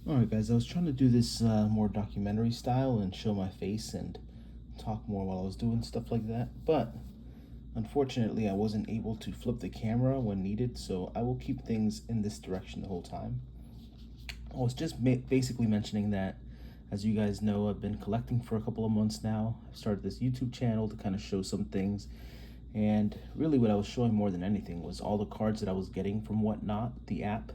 Alright guys, I was trying to do this more documentary style and show my face and talk more while I was doing stuff like that, but unfortunately I wasn't able to flip the camera when needed, so I will keep things in this direction the whole time. I was just basically mentioning that, as you guys know, I've been collecting for a couple of months now. I started this YouTube channel to kind of show some things, and really what I was showing more than anything was all the cards that I was getting from Whatnot, the app,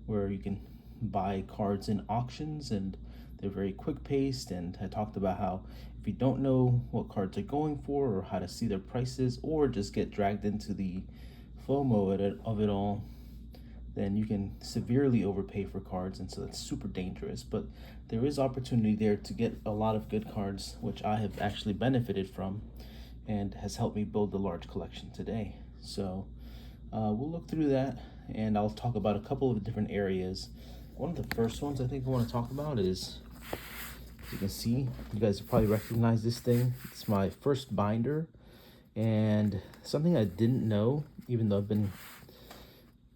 where you can buy cards in auctions and they're very quick paced. And I talked about how if you don't know what cards are going for or how to see their prices or just get dragged into the FOMO of it all, then you can severely overpay for cards, and so that's super dangerous. But there is opportunity there to get a lot of good cards, which I have actually benefited from and has helped me build a large collection today. So we'll look through that, and I'll talk about a couple of different areas. One of the first ones I think I want to talk about is, as you can see, you guys probably recognize this thing. It's my first binder, and something I didn't know, even though I've been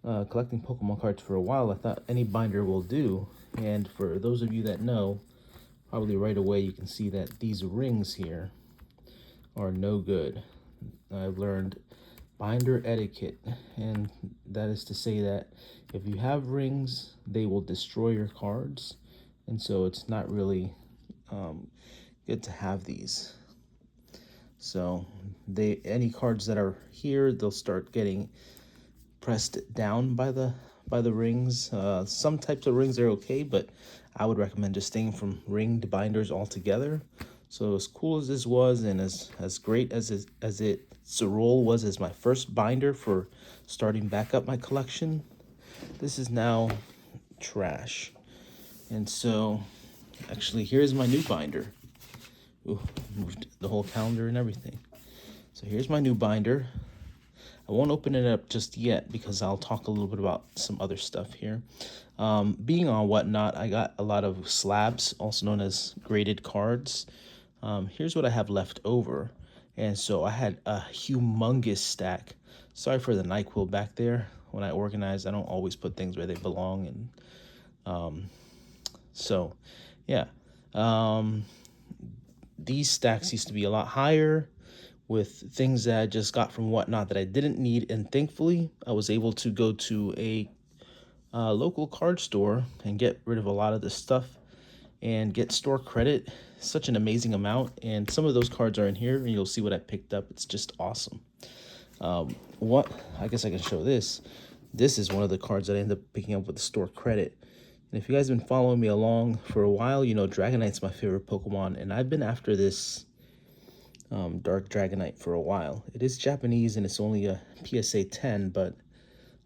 collecting Pokemon cards for a while, I thought any binder will do. And for those of you that know, probably right away you can see that these rings here are no good. I've learned binder etiquette, and that is to say that if you have rings, they will destroy your cards, and so it's not really good to have these. So any cards that are here, they'll start getting pressed down by the rings. Some types of rings are okay, but I would recommend just staying from ringed binders altogether. So as cool as this was, and as great as its role was as my first binder for starting back up my collection, this is now trash. And so, actually, here's my new binder. Ooh, moved the whole calendar and everything. So here's my new binder. I won't open it up just yet because I'll talk a little bit about some other stuff here. Being on Whatnot, I got a lot of slabs, also known as graded cards. Here's what I have left over. And so I had a humongous stack. Sorry for the NyQuil back there. When I organize, I don't always put things where they belong. And so, yeah. These stacks used to be a lot higher with things that I just got from Whatnot that I didn't need. And thankfully, I was able to go to a local card store and get rid of a lot of this stuff and get store credit, such an amazing amount. And some of those cards are in here, and you'll see what I picked up. It's just awesome. What I guess I can show this. This is one of the cards that I ended up picking up with the store credit. And if you guys have been following me along for a while, you know Dragonite's my favorite Pokemon, and I've been after this Dark Dragonite for a while. It is Japanese and it's only a PSA 10, but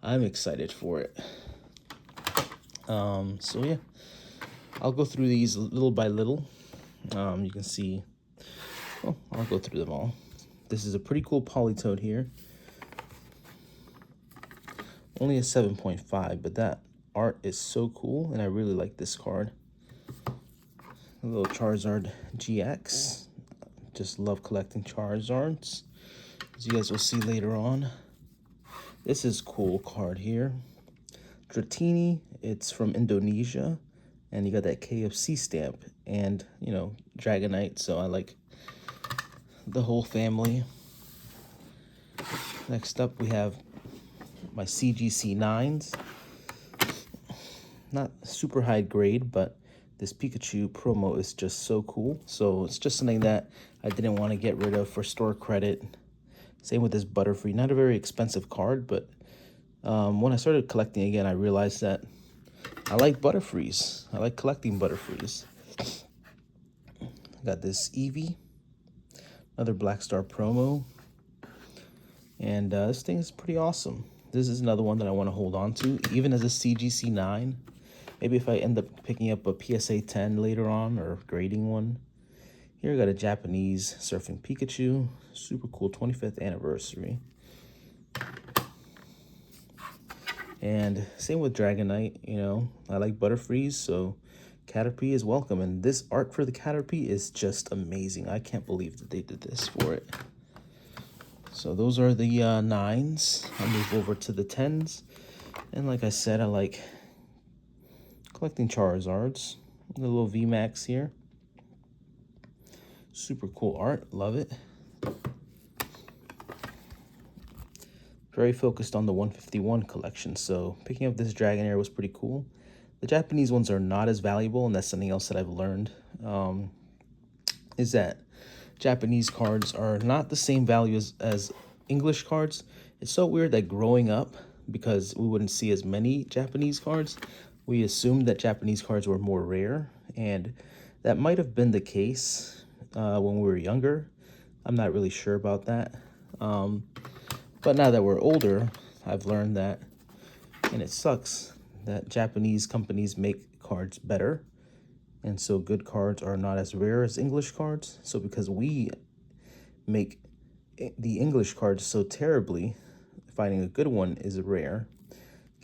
I'm excited for it. So yeah, I'll go through these little by little. You can see, well, I'll go through them all. This is a pretty cool Politoed here. Only a 7.5, but that art is so cool, and I really like this card. A little Charizard GX. Just love collecting Charizards, as you guys will see later on. This is a cool card here. Dratini, it's from Indonesia, and you got that KFC stamp, and, you know, Dragonite, so I like the whole family. Next up, we have my CGC 9s. Not super high grade, but this Pikachu promo is just so cool. So it's just something that I didn't want to get rid of for store credit. Same with this Butterfree. Not a very expensive card, but when I started collecting again, I realized that I like Butterfrees. I like collecting Butterfrees. Got this Eevee, another Black Star promo. And this thing is pretty awesome. This is another one that I want to hold on to, even as a CGC 9. Maybe if I end up picking up a PSA 10 later on or grading one. Here I got a Japanese Surfing Pikachu. Super cool, 25th anniversary. And same with Dragonite, you know. I like Butterfrees, so Caterpie is welcome. And this art for the Caterpie is just amazing. I can't believe that they did this for it. So those are the 9s. I'll move over to the 10s. And like I said, I like Collecting Charizards. A little VMAX here. Super cool art. Love it. Very focused on the 151 collection, so picking up this Dragonair was pretty cool. The Japanese ones are not as valuable, and that's something else that I've learned, is that Japanese cards are not the same value as English cards. It's so weird that growing up, because we wouldn't see as many Japanese cards, we assumed that Japanese cards were more rare, and that might have been the case when we were younger. I'm not really sure about that. But now that we're older, I've learned that, and it sucks, that Japanese companies make cards better. And so good cards are not as rare as English cards. So because we make the English cards so terribly, finding a good one is rare.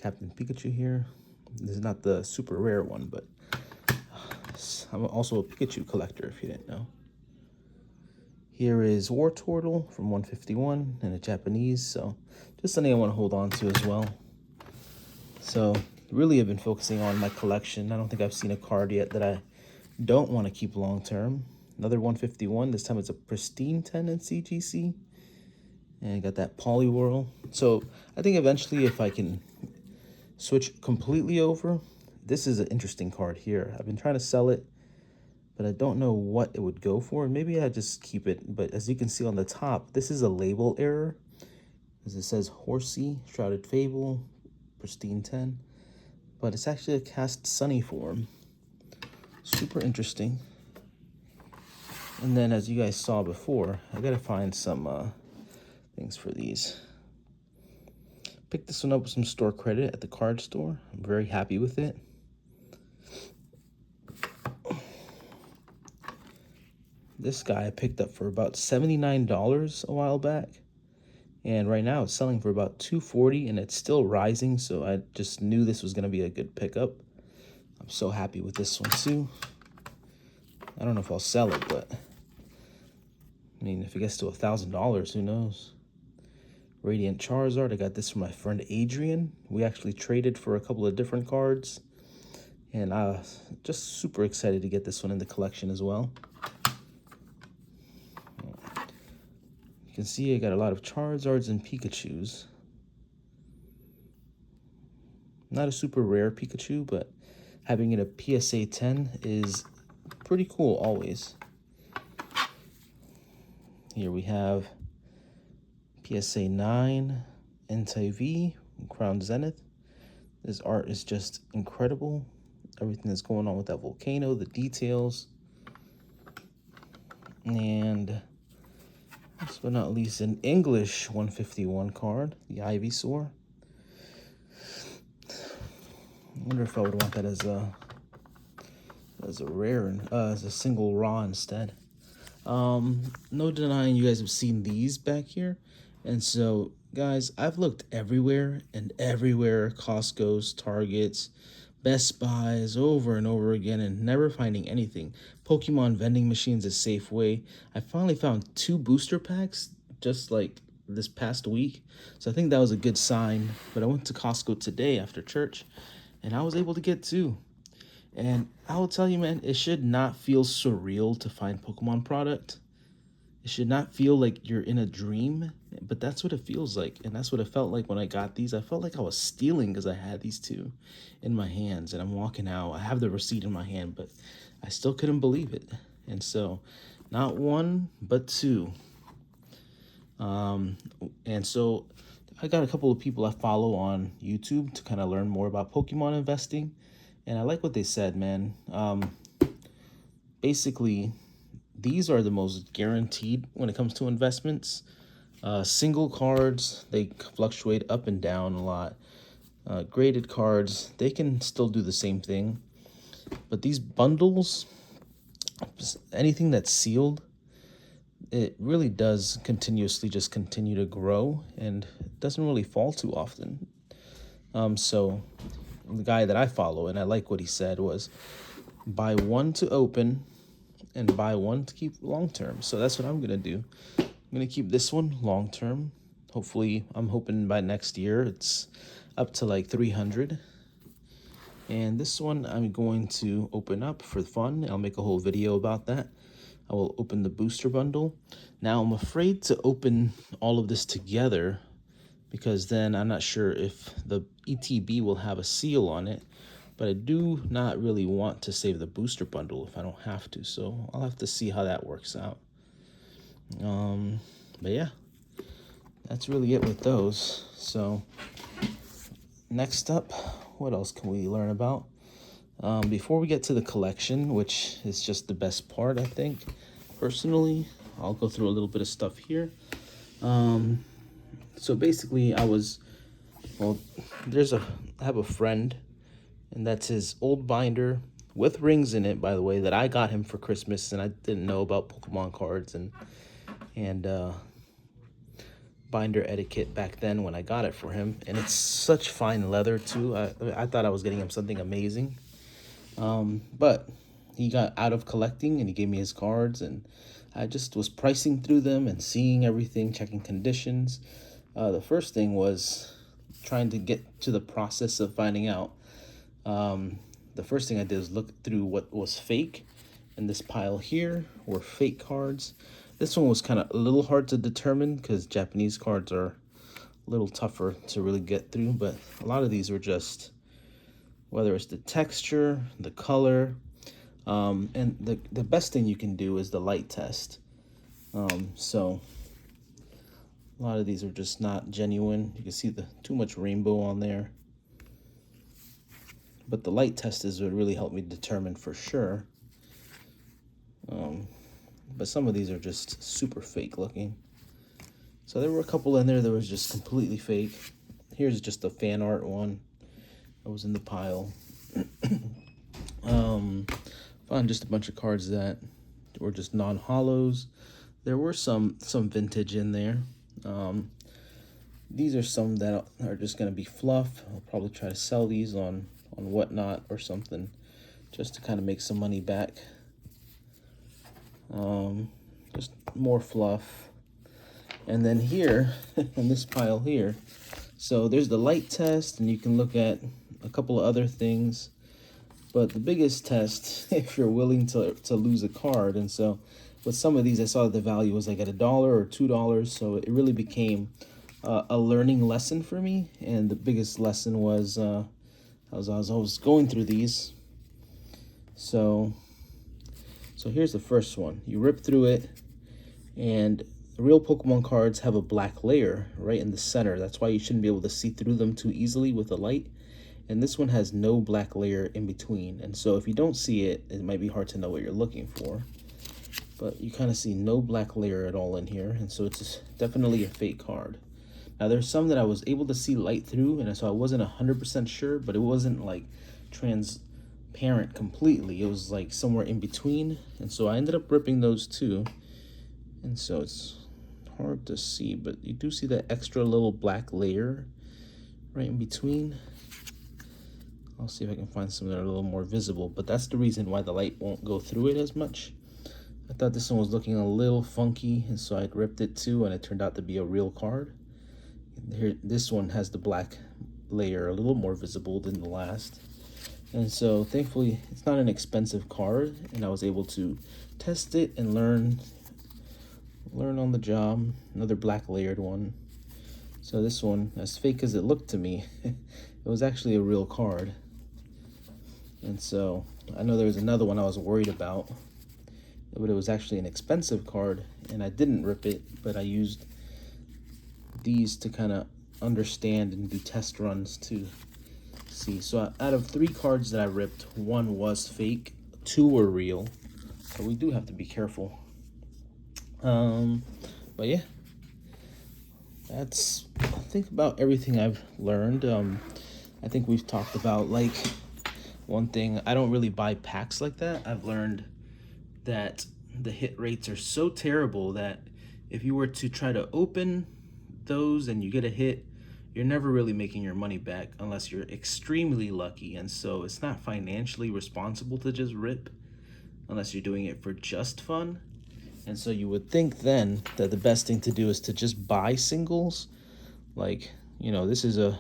Captain Pikachu here. This is not the super rare one, but I'm also a Pikachu collector, if you didn't know. Here is War Turtle from 151 in a Japanese, so just something I want to hold on to as well. So really I've been focusing on my collection. I don't think I've seen a card yet that I don't want to keep long term. Another 151, this time it's a pristine 10 in CGC. And I got that Poliwhirl. So I think eventually if I can switch completely over, this is an interesting card here. I've been trying to sell it, but I don't know what it would go for. Maybe I just keep it. But as you can see on the top, this is a label error, as it says Horsey, Shrouded Fable, Pristine 10. But it's actually a Cast Sunny form. Super interesting. And then as you guys saw before, I gotta find some things for these. Picked this one up with some store credit at the card store. I'm very happy with it. This guy I picked up for about $79 a while back, and right now it's selling for about $240, and it's still rising, so I just knew this was going to be a good pickup. I'm so happy with this one too. I don't know if I'll sell it, but I mean, if it gets to $1,000, who knows? Radiant Charizard, I got this from my friend Adrian. We actually traded for a couple of different cards, and just super excited to get this one in the collection as well. You can see I got a lot of Charizards and Pikachus. Not a super rare Pikachu, but having it a PSA 10 is pretty cool always. Here we have PSA 9, Entei-V, Crown Zenith. This art is just incredible. Everything that's going on with that volcano, the details. And last but not least, an English 151 card, the Ivysaur. I wonder if I would want that as a rare, as a single raw instead. No denying you guys have seen these back here. And so, guys, I've looked everywhere and everywhere, Costco's, Targets, Best Buys, over and over again, and never finding anything. Pokemon vending machines at Safeway. I finally found 2 booster packs just like this past week, so I think that was a good sign. But I went to Costco today after church, and I was able to get 2. And I will tell you, man, it should not feel surreal to find Pokemon product. It should not feel like you're in a dream, but that's what it feels like. And that's what it felt like when I got these. I felt like I was stealing because I had these 2 in my hands, and I'm walking out. I have the receipt in my hand, but I still couldn't believe it. And so, not 1, but 2. And so I got a couple of people I follow on YouTube to kind of learn more about Pokemon investing. And I like what they said, man. Basically, these are the most guaranteed when it comes to investments. Single cards, they fluctuate up and down a lot. Graded cards, they can still do the same thing. But these bundles, anything that's sealed, it really does continuously just continue to grow, and it doesn't really fall too often. So the guy that I follow, and I like what he said, was buy 1 to open and buy 1 to keep long term. So that's what I'm gonna do. I'm gonna keep this one long term. Hopefully, I'm hoping by next year it's up to like 300. And this one I'm going to open up for fun. I'll make a whole video about that. I will open the booster bundle. Now I'm afraid to open all of this together because then I'm not sure if the ETB will have a seal on it, but I do not really want to save the booster bundle if I don't have to, so I'll have to see how that works out. But yeah, that's really it with those. So next up, what else can we learn about? Before we get to the collection, which is just the best part, I think, personally, I'll go through a little bit of stuff here. So basically, I have a friend, and that's his old binder with rings in it, by the way, that I got him for Christmas, and I didn't know about Pokemon cards and binder etiquette back then when I got it for him. And it's such fine leather too. I thought I was getting him something amazing. But he got out of collecting and he gave me his cards, and I just was pricing through them and seeing everything, checking conditions. The first thing was trying to get to the process of finding out. The first thing I did was look through what was fake, and this pile here were fake cards. This one was kind of a little hard to determine because Japanese cards are a little tougher to really get through, but a lot of these were just, whether it's the texture, the color, and the best thing you can do is the light test. So a lot of these are just not genuine. You can see too much rainbow on there. But the light test is what really helped me determine for sure. But some of these are just super fake looking. So there were a couple in there that was just completely fake. Here's just a fan art one that was in the pile. Found just a bunch of cards that were just non-hollows. There were some vintage in there. These are some that are just going to be fluff. I'll probably try to sell these on Whatnot or something just to kind of make some money back. Just more fluff. And then here, in this pile here, so there's the light test, and you can look at a couple of other things. But the biggest test, if you're willing to lose a card, and so with some of these, I saw that the value was like at $1 or $2, so it really became a learning lesson for me. And the biggest lesson was, as I was going through these. So here's the first one. You rip through it, and the real Pokemon cards have a black layer right in the center. That's why you shouldn't be able to see through them too easily with the light. And this one has no black layer in between. And so if you don't see it, it might be hard to know what you're looking for. But you kind of see no black layer at all in here. And so it's definitely a fake card. Now there's some that I was able to see light through, and so I wasn't 100% sure, but it wasn't like transparent completely. It was like somewhere in between. And so I ended up ripping those too. And so it's hard to see, but you do see that extra little black layer right in between. I'll see if I can find some that are a little more visible, but that's the reason why the light won't go through it as much. I thought this one was looking a little funky, and so I ripped it too, and it turned out to be a real card. Here, this one has the black layer a little more visible than the last. And so thankfully it's not an expensive card, and I was able to test it and learn on the job. Another black layered one. So this one, as fake as it looked to me, it was actually a real card. And so I know there was another one I was worried about, but it was actually an expensive card, and I didn't rip it, but I used these to kind of understand and do test runs to see. So out of 3 cards that I ripped, 1 was fake, 2 were real. So we do have to be careful. But yeah, that's, I think, about everything I've learned. I think we've talked about, like, one thing, I don't really buy packs like that. I've learned that the hit rates are so terrible that if you were to try to open those and you get a hit, you're never really making your money back unless you're extremely lucky. And so it's not financially responsible to just rip unless you're doing it for just fun. And so you would think then that the best thing to do is to just buy singles. Like, you know, this is a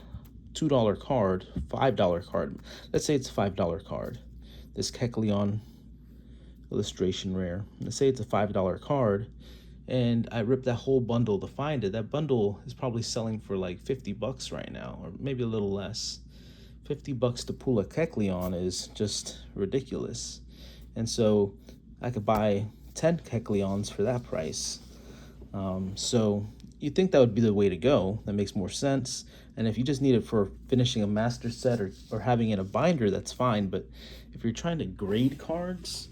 $2 card, $5 card. Let's say it's a $5 card. This Kecleon illustration rare. Let's say it's a $5 card, and I ripped that whole bundle to find it. That bundle is probably selling for like 50 bucks right now, or maybe a little less. 50 bucks to pull a Kecleon is just ridiculous. And so I could buy 10 Kecleons for that price. So you'd think that would be the way to go. That makes more sense. And if you just need it for finishing a master set or having it in a binder, that's fine. But if you're trying to grade cards,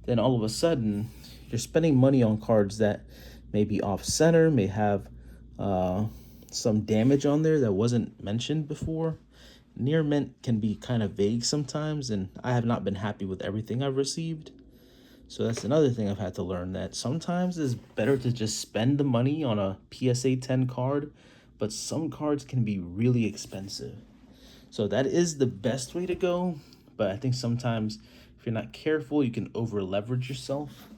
then all of a sudden you're spending money on cards that may be off center, may have some damage on there that wasn't mentioned before. Near mint can be kind of vague sometimes, and I have not been happy with everything I've received. So that's another thing I've had to learn, that sometimes it's better to just spend the money on a PSA 10 card, but some cards can be really expensive. So that is the best way to go, but I think sometimes if you're not careful, you can over leverage yourself.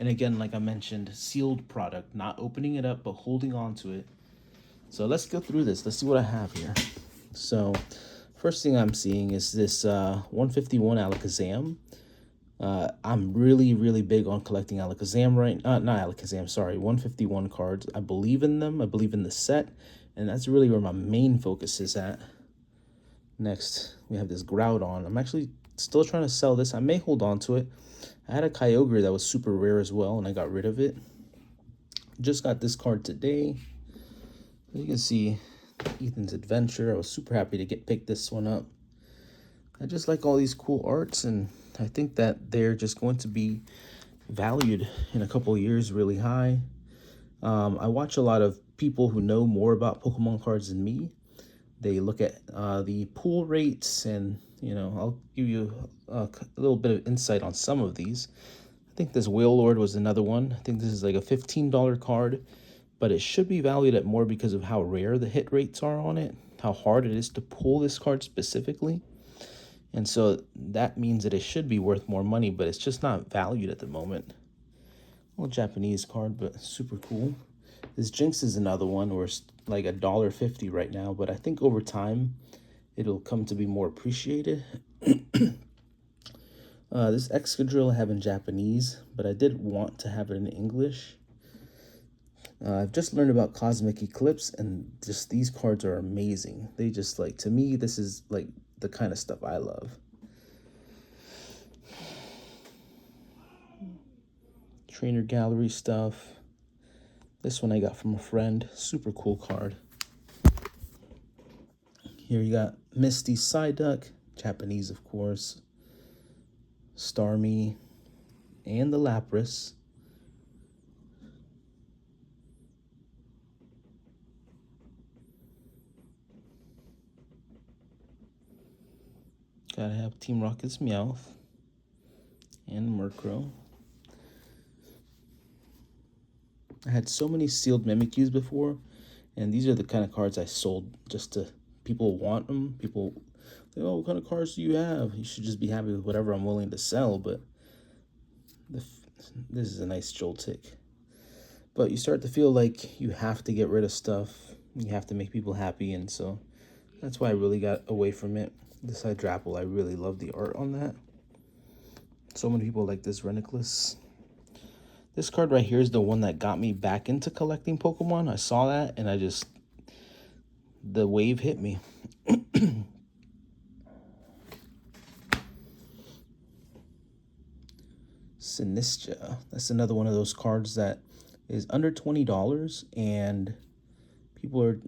And again, like I mentioned, sealed product, not opening it up, but holding on to it. So let's go through this. Let's see what I have here. So first thing I'm seeing is this 151 Alakazam. I'm really big on collecting Alakazam not Alakazam, sorry, 151 cards. I believe in them. I believe in the set, and that's really where my main focus is at. Next, we have this Groudon. I'm actually still trying to sell this. I may hold on to it. I had a Kyogre that was super rare as well, and I got rid of it. Just got this card today. You can see Ethan's Adventure. I was super happy to pick this one up. I just like all these cool arts, and I think that they're just going to be valued in a couple of years really high. I watch a lot of people who know more about Pokemon cards than me. They look at the pull rates, and I'll give you a little bit of insight on some of these. I think this Wailord was another one. I think this is like a $15 card, but it should be valued at more because of how rare the hit rates are on it, how hard it is to pull this card specifically. And so that means that it should be worth more money, but it's just not valued at the moment. A little Japanese card, but super cool. This Jinx is another one where it's like $1.50 right now, but I think over time it'll come to be more appreciated. This Excadrill I have in Japanese, but I did want to have it in English. I've just learned about Cosmic Eclipse, and just these cards are amazing. They just, like, to me, this is like the kind of stuff I love. Trainer Gallery stuff. This one I got from a friend. Super cool card. Here you got Misty Psyduck, Japanese of course. Starmie, and the Lapras. Gotta have Team Rocket's Meowth and Murkrow. I had so many sealed Mimikyus before, and these are the kind of cards I sold just to people want them. People think, oh, what kind of cards do you have? You should just be happy with whatever I'm willing to sell, but this is a nice Joltik. But you start to feel like you have to get rid of stuff. You have to make people happy, and so that's why I really got away from it. This Hydrapple, I really love the art on that. So many people like this Reniclus. This card right here is the one that got me back into collecting Pokemon. I saw that, and the wave hit me. Sinistra. That's another one of those cards that is under $20, and people are,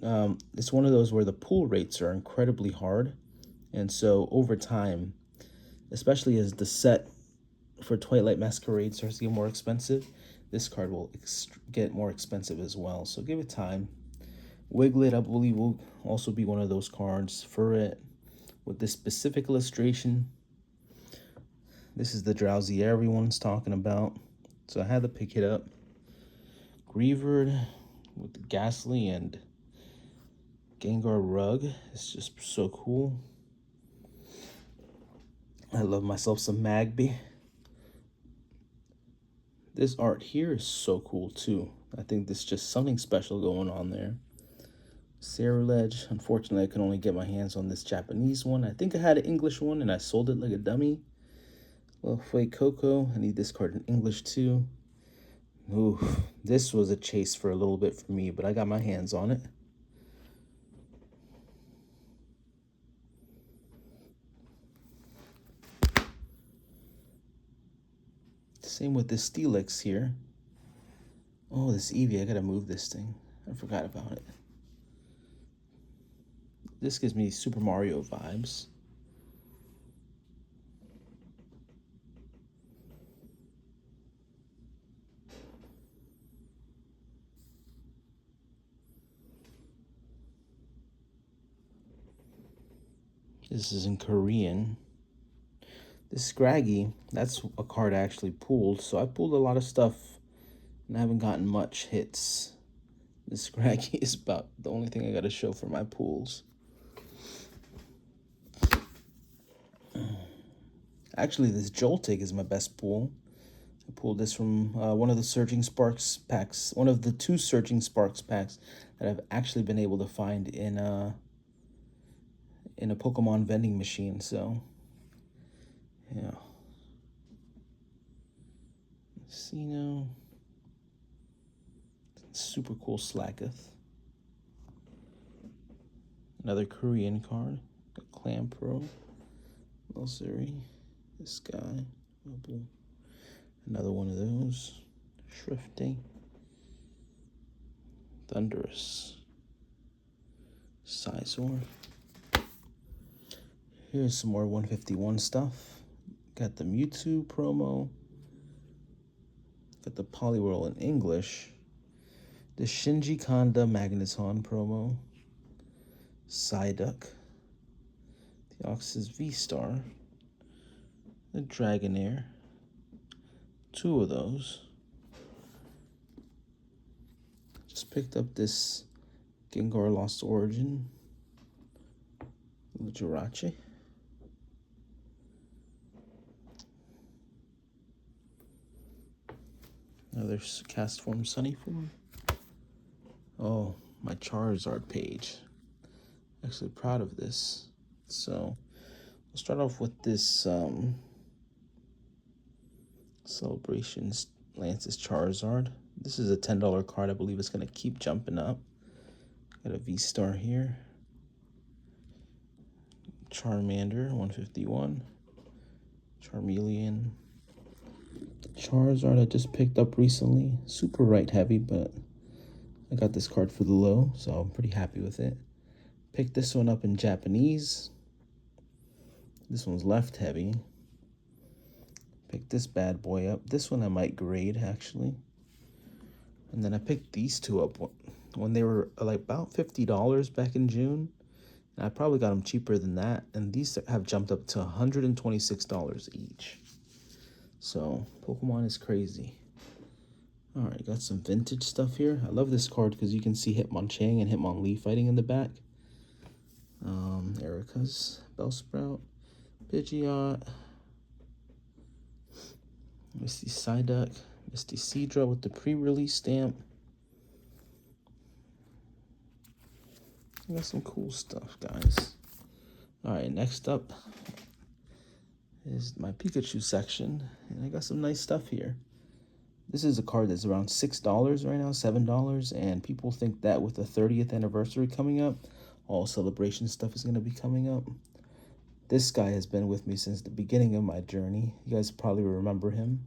it's one of those where the pull rates are incredibly hard. And so over time, especially as the set for Twilight Masquerade starts to get more expensive, this card will get more expensive as well. So give it time. Wiglet, I believe, will also be one of those cards. Furret, with this specific illustration. This is the Drowsy everyone's talking about, so I had to pick it up. Greavard with the Ghastly and Gengar Rug. It's just so cool. I love myself some Magby. This art here is so cool too. I think there's just something special going on there. Cerulege. Unfortunately, I could only get my hands on this Japanese one. I think I had an English one and I sold it like a dummy. Well, Fue Coco. I need this card in English too. Ooh, this was a chase for a little bit for me, but I got my hands on it. Same with this Steelix here. Oh, this Eevee, I gotta move this thing. I forgot about it. This gives me Super Mario vibes. This is in Korean. This Scraggy, that's a card I actually pulled. So I pulled a lot of stuff and I haven't gotten much hits. This Scraggy is about the only thing I gotta show for my pulls. Actually, this Joltik is my best pull. I pulled this from one of the Surging Sparks packs, one of the 2 Surging Sparks packs that I've actually been able to find in a Pokemon vending machine. So, yeah. Casino. Super cool Slacketh. Another Korean card. Got Clampro. Milcery. This guy. Another one of those. Shrifty. Thunderous. Sizor. Here's some more 151 stuff. Got the Mewtwo promo. Got the Poliwhirl in English. The Shinji Kanda Magneton promo. Psyduck. The Oxys V-Star. The Dragonair. 2 of those. Just picked up this Gengar Lost Origin. Jirachi. Another Cast Form Sunny Form. Oh, my Charizard page. Actually proud of this. So we'll start off with this Celebrations Lance's Charizard. This is a $10 card. I believe it's going to keep jumping up. Got a V-Star here. Charmander, 151. Charmeleon. Charizard I just picked up recently. Super right heavy, but I got this card for the low, so I'm pretty happy with it. Picked this one up in Japanese. This one's left heavy. Picked this bad boy up. This one I might grade, actually. And then I picked these 2 up when they were like about $50 back in June. And I probably got them cheaper than that. And these have jumped up to $126 each. So Pokemon is crazy. All right, got some vintage stuff here. I love this card because you can see Hitmonchan and Hitmonlee fighting in the back. Erica's Bellsprout, Pidgeot, Misty Psyduck, Misty Seadra with the pre-release stamp. I got some cool stuff, guys. All right, next up is my Pikachu section, and I got some nice stuff here. This is a card that's around $6 right now, $7, and people think that with the 30th anniversary coming up, all celebration stuff is going to be coming up. This guy has been with me since the beginning of my journey. You guys probably remember him.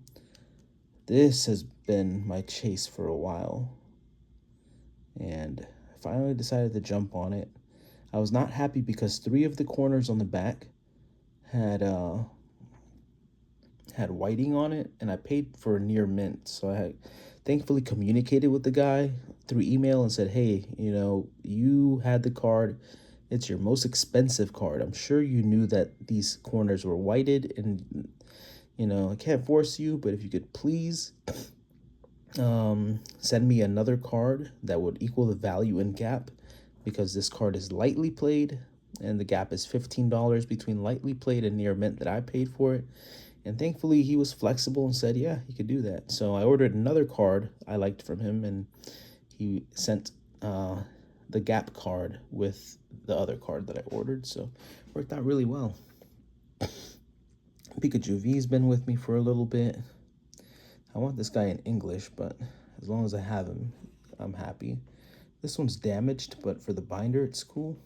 This has been my chase for a while, and I finally decided to jump on it. I was not happy because 3 of the corners on the back had whiting on it, and I paid for a near mint. So I had thankfully communicated with the guy through email and said, hey, you know, you had the card. It's your most expensive card. I'm sure you knew that these corners were whited, and, you know, I can't force you, but if you could please send me another card that would equal the value in gap, because this card is lightly played and the gap is $15 between lightly played and near mint that I paid for it. And thankfully he was flexible and said, yeah, he could do that. So I ordered another card I liked from him, and he sent the Gap card with the other card that I ordered, so worked out really well. Pikachu V's been with me for a little bit. I want this guy in English, but as long as I have him, I'm happy. This one's damaged, but for the binder, it's cool.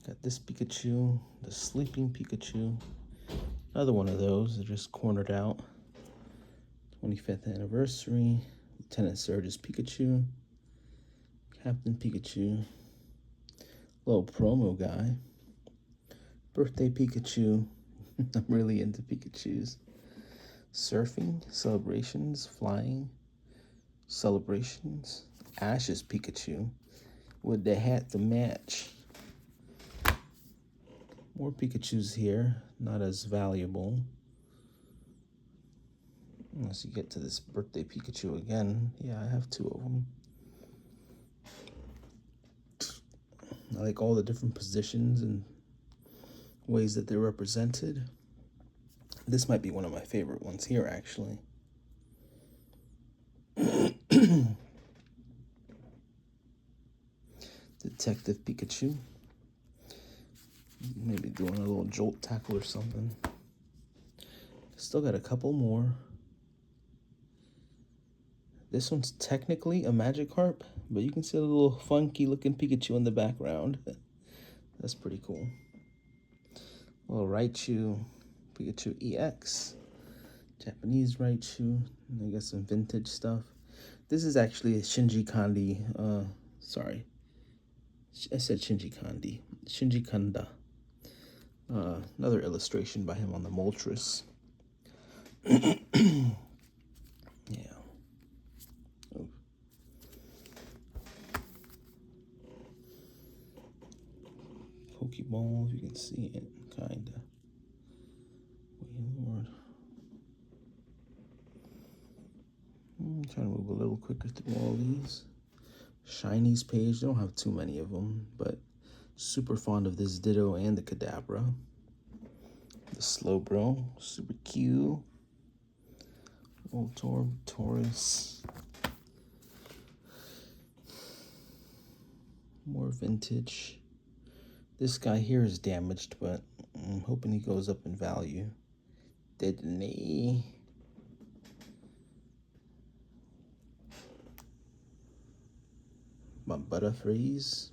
Got this Pikachu, the Sleeping Pikachu. Another one of those, they're just cornered out. 25th anniversary. Lieutenant Surge's Pikachu. Captain Pikachu. Little promo guy. Birthday Pikachu. I'm really into Pikachus. Surfing, celebrations, flying, celebrations. Ash's Pikachu with the hat to match. More Pikachus here, not as valuable. Unless you get to this birthday Pikachu again. Yeah, I have 2 of them. I like all the different positions and ways that they're represented. This might be one of my favorite ones here, actually. Detective Pikachu. Maybe doing a little jolt tackle or something. Still got a couple more. This one's technically a Magikarp, but you can see a little funky looking Pikachu in the background. That's pretty cool. A little Raichu, Pikachu EX, Japanese Raichu, and I got some vintage stuff. This is actually a Shinji Kandi, sorry, I said Shinji Kandi, Shinji Kanda. Another illustration by him on the Moltres. Yeah. Oh. Pokeball, if you can see it, kinda. Lord. I'm trying to move a little quicker through all these. Shinies page, don't have too many of them, but super fond of this Ditto and the Kadabra. The Slowbro, super cute. Voltorb, Taurus. More vintage. This guy here is damaged, but I'm hoping he goes up in value. Didn't he? My Butterfreeze.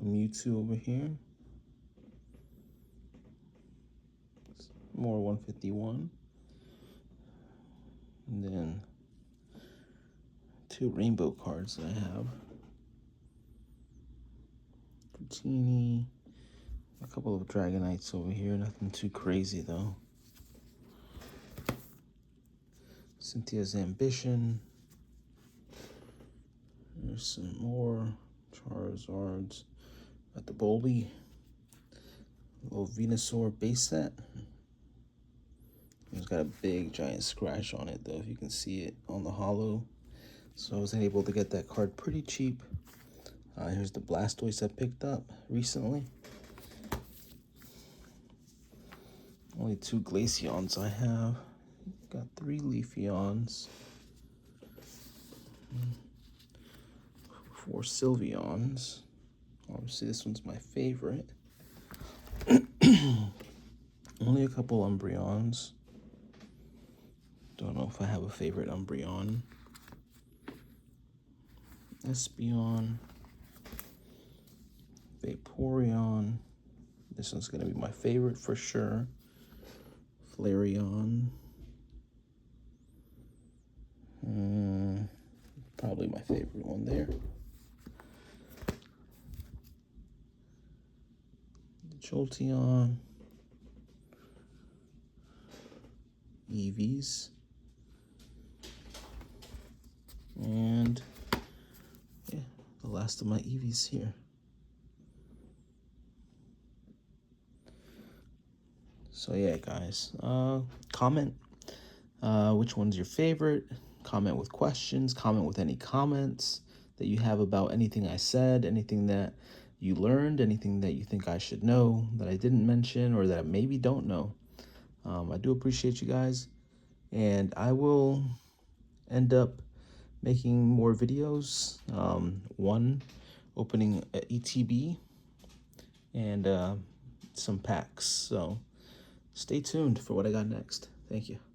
Mewtwo over here. More 151. And then 2 rainbow cards that I have. Dratini. A couple of Dragonites over here. Nothing too crazy though. Cynthia's Ambition. There's some more Charizards. Got the Bulby. Little Venusaur base set. It's got a big giant scratch on it though, if you can see it on the holo. So I was able to get that card pretty cheap. Here's the Blastoise I picked up recently. Only 2 Glaceons I have. Got 3 Leafeons. 4 Sylveons. Obviously this one's my favorite. Only a couple Umbreons. Don't know if I have a favorite Umbreon. Espeon. Vaporeon. This one's gonna be my favorite for sure. Flareon. Probably my favorite one there. Jolteon. Eevees. And yeah, the last of my Eevees here. So yeah, guys, comment which one's your favorite. Comment with questions. Comment with any comments that you have about anything I said, anything that you learned, anything that you think I should know that I didn't mention or that I maybe don't know. I do appreciate you guys, and I will end up making more videos. One opening a ETB and some packs. So stay tuned for what I got next. Thank you.